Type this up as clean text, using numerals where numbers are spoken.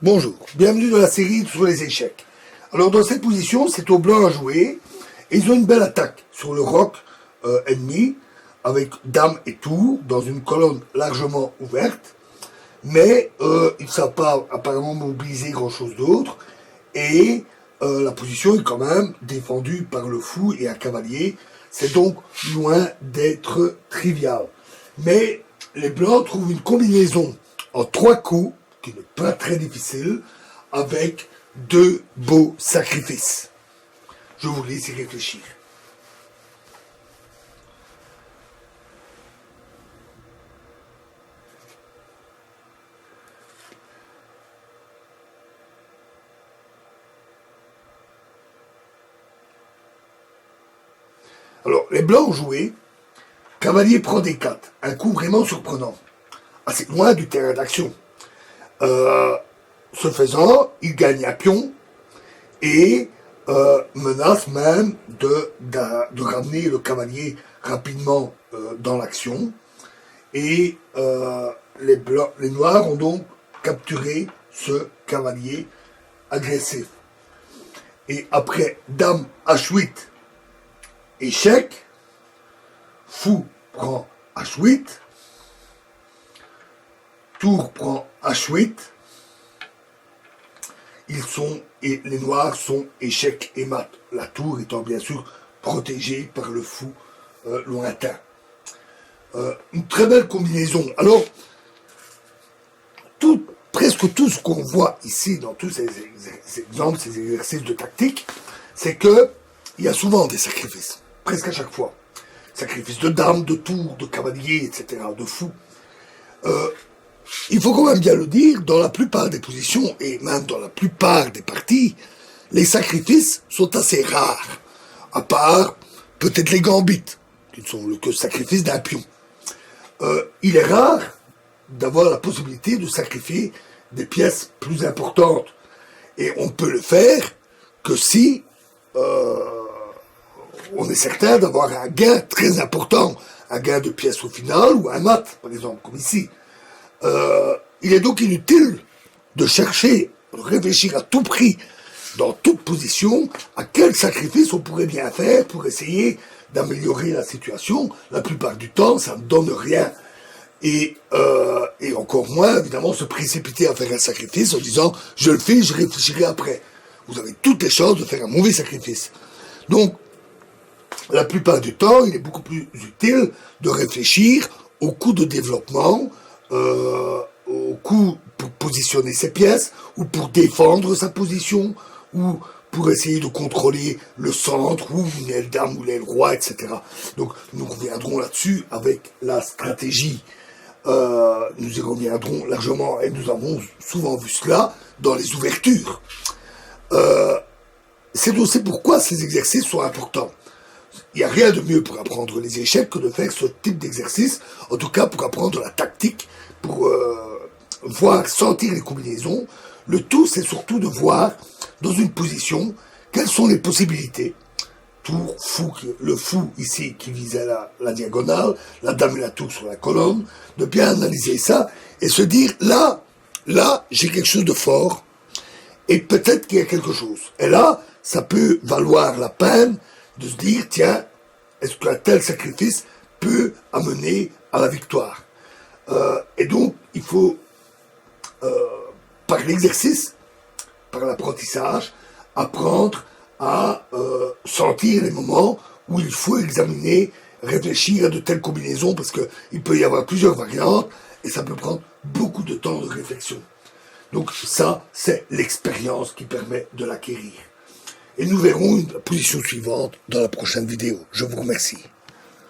Bonjour, bienvenue dans la série sur les échecs. Alors dans cette position, c'est aux blancs à jouer, et ils ont une belle attaque sur le roc ennemi, avec dame et tour, dans une colonne largement ouverte, mais ils ne savent pas apparemment mobiliser grand chose d'autre, et la position est quand même défendue par le fou et un cavalier, c'est donc loin d'être trivial. Mais les blancs trouvent une combinaison en 3 coups, qui n'est pas très difficile, avec 2 beaux sacrifices. Je vous laisse y réfléchir. Alors, les blancs ont joué, cavalier prend D4, un coup vraiment surprenant, assez loin du terrain d'action. Ce faisant, il gagne un pion et menace même de ramener le cavalier rapidement dans l'action. Et les noirs ont donc capturé ce cavalier agressif. Et après dame H8, échec, fou prend H8, tour prend H8, et les noirs sont échec et mat. La tour étant bien sûr protégée par le fou lointain. Une très belle combinaison. Alors, presque tout ce qu'on voit ici dans tous ces exemples, ces exercices de tactique, c'est que il y a souvent des sacrifices, presque à chaque fois. Sacrifice de dames, de tours, de cavaliers, etc., de fous. Il faut quand même bien le dire, dans la plupart des positions, et même dans la plupart des parties, les sacrifices sont assez rares, à part peut-être les gambits, qui ne sont que le sacrifice d'un pion. Il est rare d'avoir la possibilité de sacrifier des pièces plus importantes, et on peut le faire que si on est certain d'avoir un gain très important, un gain de pièces au final, ou un mat, par exemple, comme ici. Il est donc inutile de chercher, de réfléchir à tout prix, dans toute position, à quel sacrifice on pourrait bien faire pour essayer d'améliorer la situation. La plupart du temps, ça ne donne rien. Et encore moins, évidemment, se précipiter à faire un sacrifice en disant « je le fais, je réfléchirai après ». Vous avez toutes les chances de faire un mauvais sacrifice. Donc, la plupart du temps, il est beaucoup plus utile de réfléchir au coût de développement, au coup pour positionner ses pièces, ou pour défendre sa position, ou pour essayer de contrôler le centre, ou l'aile dame, ou l'aile roi, etc. Donc nous reviendrons là-dessus avec la stratégie. Nous y reviendrons largement, et nous avons souvent vu cela dans les ouvertures. C'est aussi pourquoi ces exercices sont importants. Il n'y a rien de mieux pour apprendre les échecs que de faire ce type d'exercice, en tout cas pour apprendre la tactique, pour voir, sentir les combinaisons. Le tout, c'est surtout de voir, dans une position, quelles sont les possibilités. Tour, fou, le fou ici qui visait la diagonale, la dame et la tour sur la colonne, de bien analyser ça et se dire, là, j'ai quelque chose de fort, et peut-être qu'il y a quelque chose. Et là, ça peut valoir la peine de se dire, tiens, est-ce qu'un tel sacrifice peut amener à la victoire? Et donc, il faut, par l'exercice, par l'apprentissage, apprendre à sentir les moments où il faut examiner, réfléchir à de telles combinaisons, parce qu'il peut y avoir plusieurs variantes, et ça peut prendre beaucoup de temps de réflexion. Donc ça, c'est l'expérience qui permet de l'acquérir. Et nous verrons la position suivante dans la prochaine vidéo. Je vous remercie.